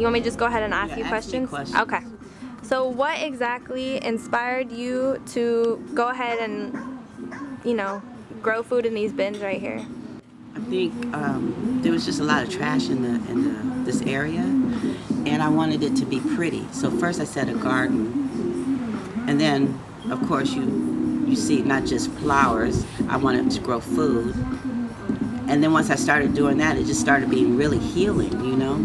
You want me to just go ahead and ask you ask me questions? questions. Okay. So what exactly inspired you to go ahead and, you know, grow food in these bins right here? I think there was just a lot of trash in this area, and I wanted it to be pretty. So first I set a garden, and then of course you see not just flowers. I wanted to grow food, and then once I started doing that, it just started being really healing. You know,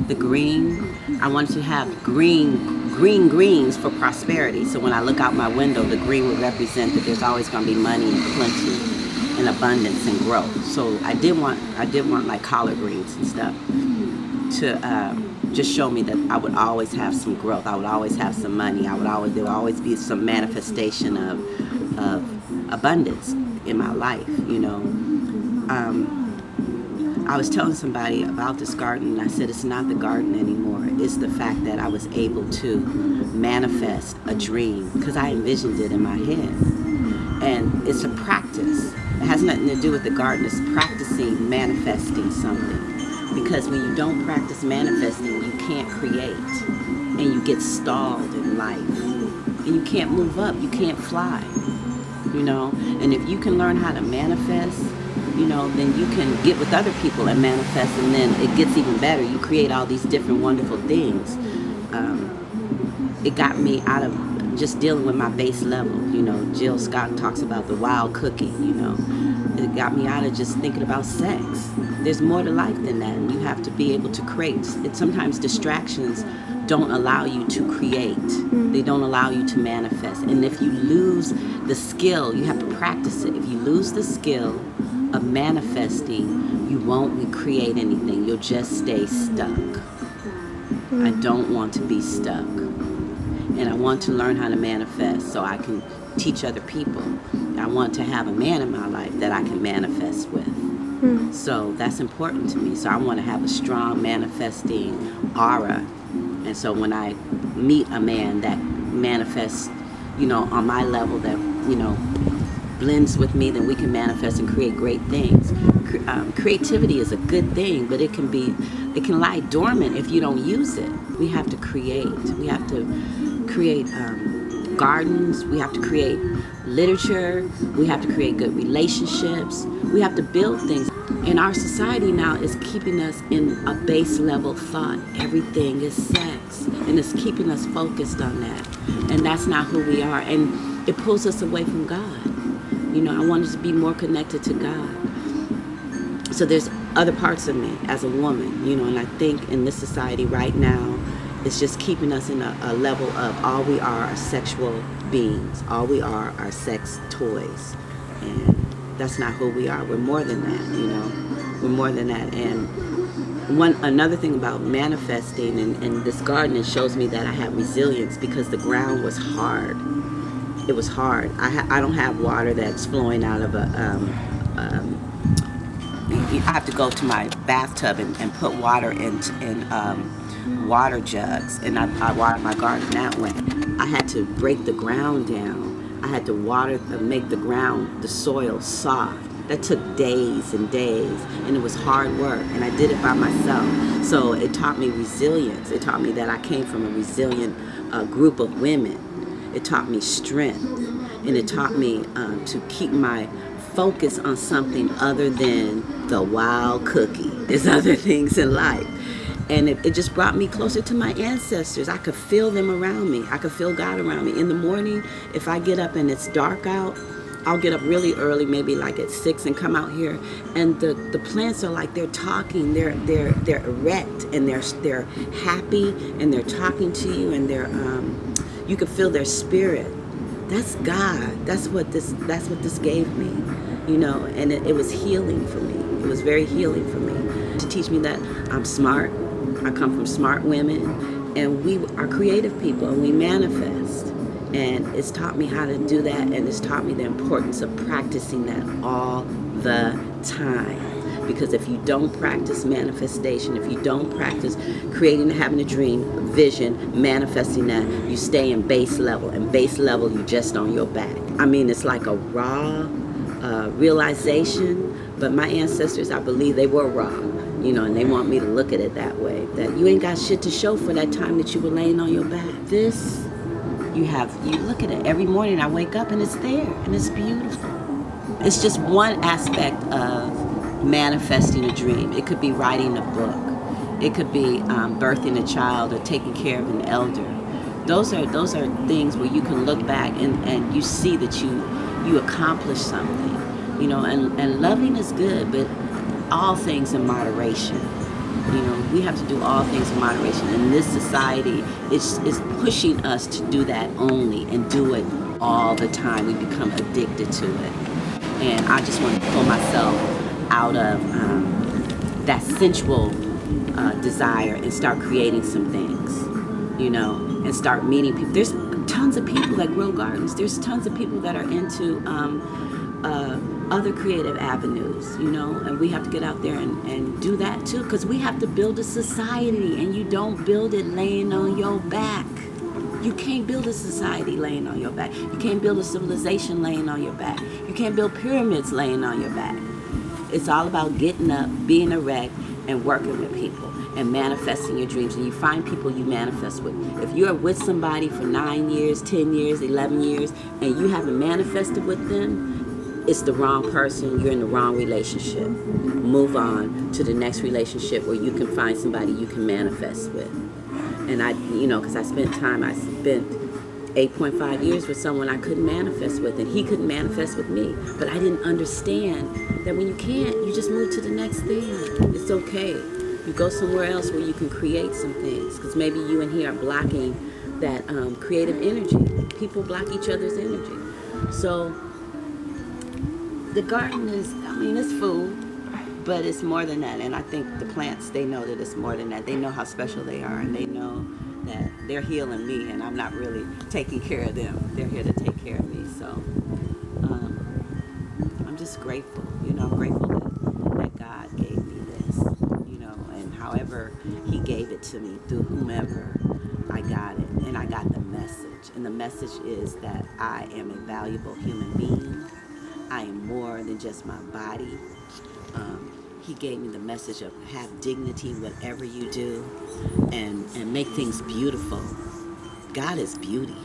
the green. I wanted to have greens for prosperity. So when I look out my window, the green would represent that there's always going to be money and plenty and abundance and growth. So I did want like collard greens and stuff to just show me that I would always have some growth. I would always have some money. There would always be some manifestation of abundance in my life. You know. I was telling somebody about this garden, and I said it's not the garden anymore. It's the fact that I was able to manifest a dream because I envisioned it in my head. And it's a practice. It has nothing to do with the garden. It's practicing manifesting something. Because when you don't practice manifesting, you can't create. And you get stalled in life. And you can't move up. You can't fly. You know? And if you can learn how to manifest, you know, then you can get with other people and manifest, and then it gets even better. You create all these different wonderful things. It got me out of just dealing with my base level. You know, Jill Scott talks about the wild cookie, you know. It got me out of just thinking about sex. There's more to life than that, and you have to be able to create. Sometimes distractions don't allow you to create. They don't allow you to manifest. And if you lose the skill, you have to practice it. If you lose the skill of manifesting, you won't create anything. You'll just stay stuck. I don't want to be stuck. And I want to learn how to manifest so I can teach other people. I want to have a man in my life that I can manifest with. So that's important to me. So I want to have a strong manifesting aura. And so when I meet a man that manifests, you know, on my level, that, you know, blends with me, then we can manifest and create great things. Creativity is a good thing, but it can lie dormant if you don't use it. We have to create. We have to create gardens. We have to create literature. We have to create good relationships. We have to build things. And our society now is keeping us in a base level thought. Everything is sex, and it's keeping us focused on that. And that's not who we are. And it pulls us away from God. You know, I wanted to be more connected to God. So there's other parts of me as a woman, you know, and I think in this society right now, it's just keeping us in a level of all we are sexual beings. All we are sex toys. And that's not who we are. We're more than that, you know. We're more than that. And another thing about manifesting in this garden, it shows me that I have resilience because the ground was hard. It was hard. I don't have water that's flowing out of I have to go to my bathtub and put water in water jugs, and I water my garden that way. I had to break the ground down. I had to make the soil soft. That took days and days, and it was hard work, and I did it by myself. So it taught me resilience. It taught me that I came from a resilient group of women. It taught me strength, and it taught me to keep my focus on something other than the wild cookie. There's other things in life. And it just brought me closer to my ancestors. I could feel them around me. I could feel God around me. In the morning, if I get up and it's dark out, I'll get up really early, maybe like at 6, and come out here, and the plants are like they're talking. They're erect, and they're happy, and they're talking to you, and you can feel their spirit. That's God. That's what this gave me, you know. And it was healing for me. It was very healing for me to teach me that I'm smart. I come from smart women, and we are creative people, and we manifest. And it's taught me how to do that, and it's taught me the importance of practicing that all the time. Because if you don't practice manifestation, if you don't practice creating, having a dream, vision, manifesting that, you stay in base level. And base level, you just on your back. I mean, it's like a raw realization, but my ancestors, I believe they were raw. And they want me to look at it that way, that you ain't got shit to show for that time that you were laying on your back. This, you look at it every morning. I wake up and it's there, and it's beautiful. It's just one aspect of manifesting a dream. It could be writing a book. It could be birthing a child or taking care of an elder. Those are things where you can look back and you see that you accomplished something. And loving is good, but all things in moderation. We have to do all things in moderation. And this society is pushing us to do that only and do it all the time. We become addicted to it. And I just want to pull myself out of that sensual desire and start creating some things, and start meeting people. There's tons of people that grow gardens. There's tons of people that are into other creative avenues, and we have to get out there and do that too, because we have to build a society, and you don't build it laying on your back. You can't build a society laying on your back. You can't build a civilization laying on your back. You can't build pyramids laying on your back. It's all about getting up, being erect, and working with people and manifesting your dreams. And you find people you manifest with. If you're with somebody for 9 years, 10 years, 11 years, and you haven't manifested with them, it's the wrong person. You're in the wrong relationship. Move on to the next relationship where you can find somebody you can manifest with. And because I spent 8.5 years with someone I couldn't manifest with, and he couldn't manifest with me. But I didn't understand that when you can't, you just move to the next thing. It's okay. You go somewhere else where you can create some things, because maybe you and he are blocking that creative energy. People block each other's energy. So the garden is, it's food, but it's more than that. And I think the plants, they know that it's more than that. They know how special they are, and they know that they're healing me, and I'm not really taking care of them. They're here to take care of me. So I'm just grateful. I'm grateful that God gave me this, and however he gave it to me, through whomever, I got it, and I got the message. And the message is that I am a valuable human being. I am more than just my body. He gave me the message of have dignity, whatever you do, and make things beautiful. God is beauty.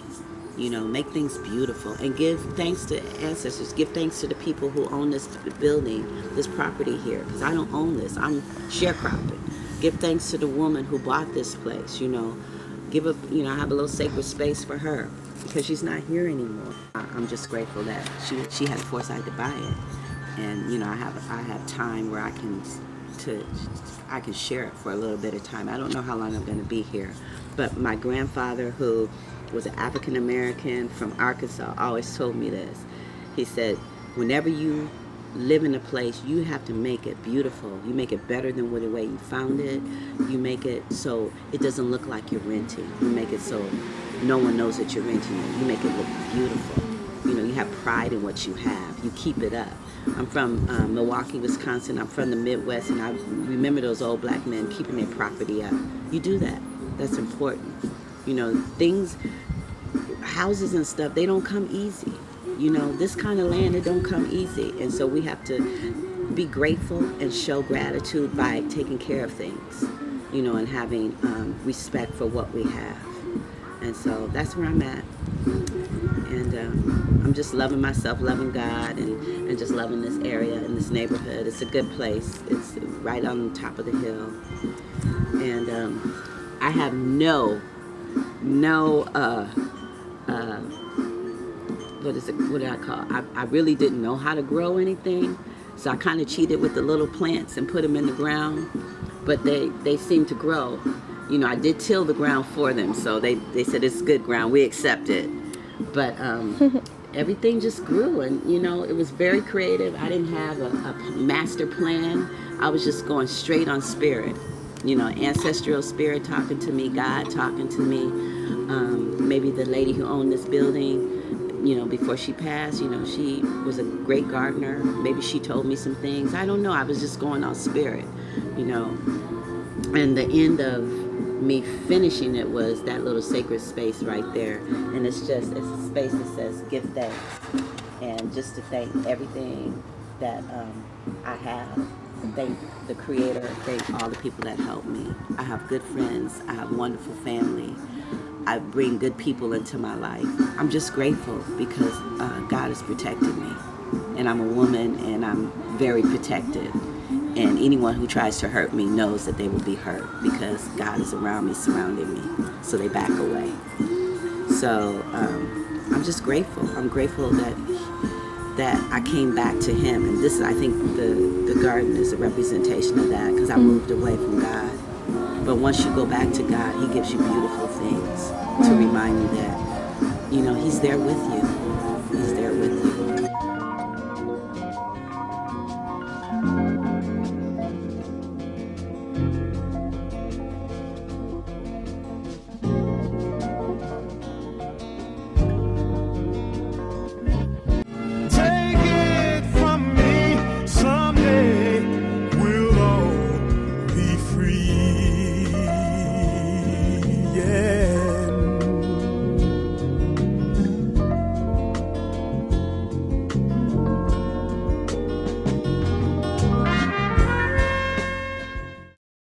Make things beautiful, and give thanks to ancestors. Give thanks to the people who own this building, this property here, because I don't own this. I'm sharecropping. Give thanks to the woman who bought this place. Give up. I have a little sacred space for her because she's not here anymore. I'm just grateful that she had the foresight to buy it. And I have time where I can share it for a little bit of time. I don't know how long I'm going to be here, but my grandfather, who was an African American from Arkansas, always told me this. He said, whenever you live in a place, you have to make it beautiful. You make it better than the way you found it. You make it so it doesn't look like you're renting. You make it so no one knows that you're renting it. You make it look beautiful. You have pride in what you have. You keep it up. I'm from Milwaukee, Wisconsin. I'm from the Midwest, and I remember those old black men keeping their property up. You do that. That's important. Things, houses and stuff, they don't come easy. This kind of land, it don't come easy. And so we have to be grateful and show gratitude by taking care of things, and having respect for what we have. And so that's where I'm at. And I'm just loving myself, loving God, and just loving this area and this neighborhood. It's a good place. It's right on the top of the hill. And I have what did I call it? I really didn't know how to grow anything. So I kind of cheated with the little plants and put them in the ground. But they seem to grow. I did till the ground for them, so they said it's good ground. We accept it. But everything just grew, and it was very creative. I didn't have a master plan. I was just going straight on spirit. Ancestral spirit talking to me, God talking to me. Maybe the lady who owned this building, before she passed, she was a great gardener. Maybe she told me some things. I don't know. I was just going on spirit, And the end of me finishing it was that little sacred space right there. And it's a space that says give thanks. And just to thank everything that I have, thank the Creator, thank all the people that helped me. I have good friends. I have wonderful family. I bring good people into my life. I'm just grateful because God has protected me. And I'm a woman and I'm very protected. And anyone who tries to hurt me knows that they will be hurt because God is around me, surrounding me. So they back away. So I'm just grateful. I'm grateful that I came back to Him. And this, I think, the garden is a representation of that because I moved away from God. But once you go back to God, He gives you beautiful things to remind you that, He's there with you.